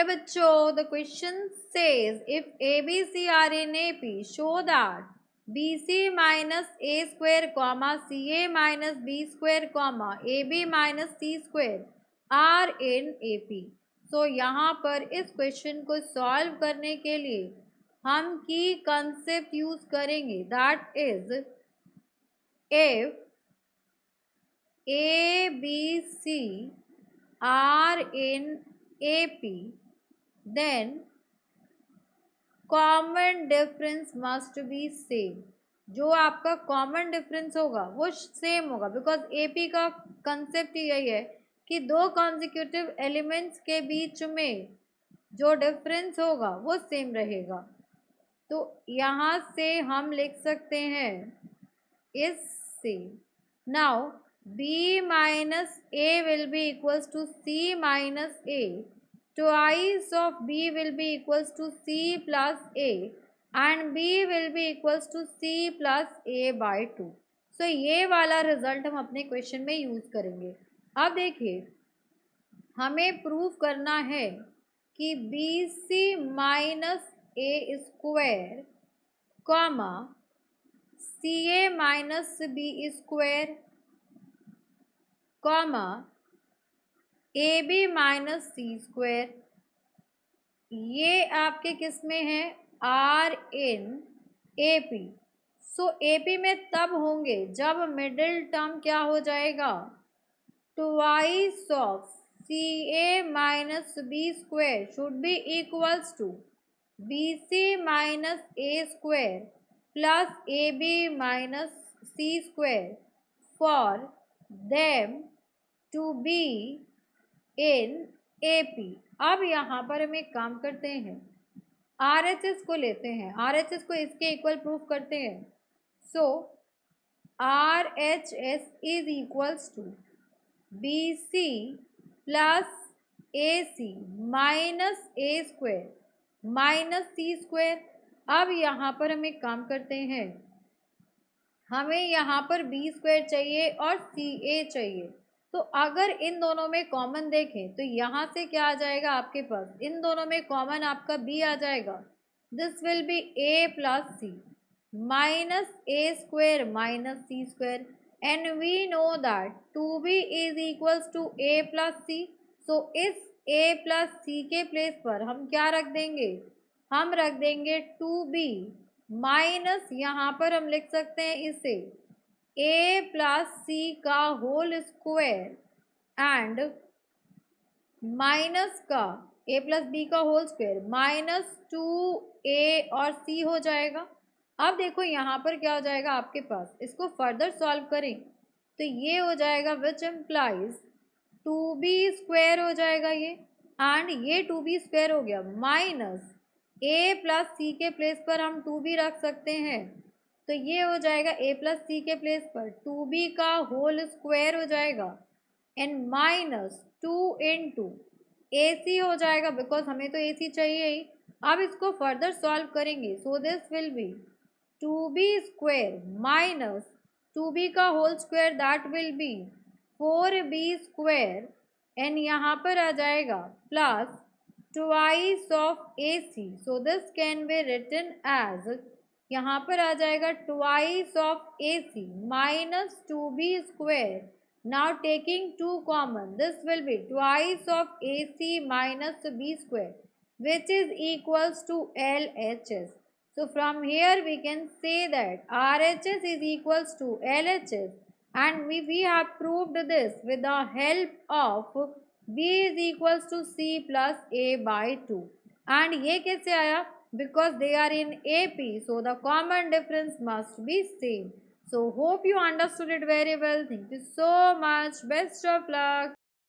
Hello बच्चों, the question says if a b c are in A P show that b C minus A square comma c A minus B square comma A B minus C square are in A P. So यहाँ पर इस question को solve करने के लिए हम की concept use करेंगे, that is if a b c are in AP, then common difference must be same। जो आपका कॉमन डिफरेंस होगा वो सेम होगा, बिकॉज AP का कंसेप्ट यही है कि दो कॉन्जिक्यूटिव एलिमेंट्स के बीच में जो डिफरेंस होगा वो सेम रहेगा। तो यहाँ से हम लिख सकते हैं इससे, now B minus A will be equals to C minus A, twice of B will be equals to C plus A and B will be equals to C plus A by 2। So ये वाला result हम अपने question में use करेंगे। अब देखिए, हमें prove करना है कि BC minus A square comma CA minus B square comma A B minus C square, ये आपके किस में है, are in A P. So A P में तब होंगे जब मिडिल टर्म क्या हो जाएगा, twice of C A minus B square should be equals to B C minus A square plus A B minus C square for them to be in AP। अब यहाँ पर हम एक काम करते हैं, RHS को लेते हैं, RHS को इसके इक्वल प्रूफ करते हैं। So RHS is equals to BC plus AC minus A square minus C square. अब यहाँ पर हम एक काम करते हैं, हमें यहाँ पर B स्क्वायर चाहिए और CA चाहिए। तो अगर इन दोनों में कॉमन देखें तो यहाँ से क्या आ जाएगा आपके पास, इन दोनों में कॉमन आपका B आ जाएगा। This will be A plus c minus A square minus C square and we know that 2B is equals to A plus c. So इस A प्लस सी के प्लेस पर हम क्या रख देंगे, हम रख देंगे 2B माइनस, यहाँ पर हम लिख सकते हैं इसे ए प्लस सी का होल स्क्वायर एंड माइनस का ए प्लस बी का होल स्क्वायर माइनस 2A और C हो जाएगा। अब देखो यहाँ पर क्या हो जाएगा आपके पास, इसको फर्दर सॉल्व करें तो ये हो जाएगा विच इम्प्लाइज 2B स्क्वायर हो जाएगा ये, एंड ये 2B स्क्वायर हो गया माइनस ए प्लस सी के प्लेस पर हम 2B रख सकते हैं, तो ये हो जाएगा ए प्लस सी के प्लेस पर 2B का होल स्क्वायर हो जाएगा एंड माइनस 2 इंटू AC हो जाएगा, बिकॉज हमें तो AC चाहिए ही। अब इसको फर्दर सॉल्व करेंगे, so this will be 2B square minus 2B का whole square that will be 4B square and यहाँ पर आ जाएगा plus twice of AC। So this can be written as, यहाँ पर आ जाएगा twice of AC minus 2B square. Now taking 2 common, this will be twice of AC minus B square which is equals to LHS। So from here we can say that RHS is equals to LHS and we have proved this with the help of B is equals to C plus A by 2। and ये कैसे आया, because they are in AP, so the common difference must be same। So hope you understood it very well. Thank you so much. Best of luck.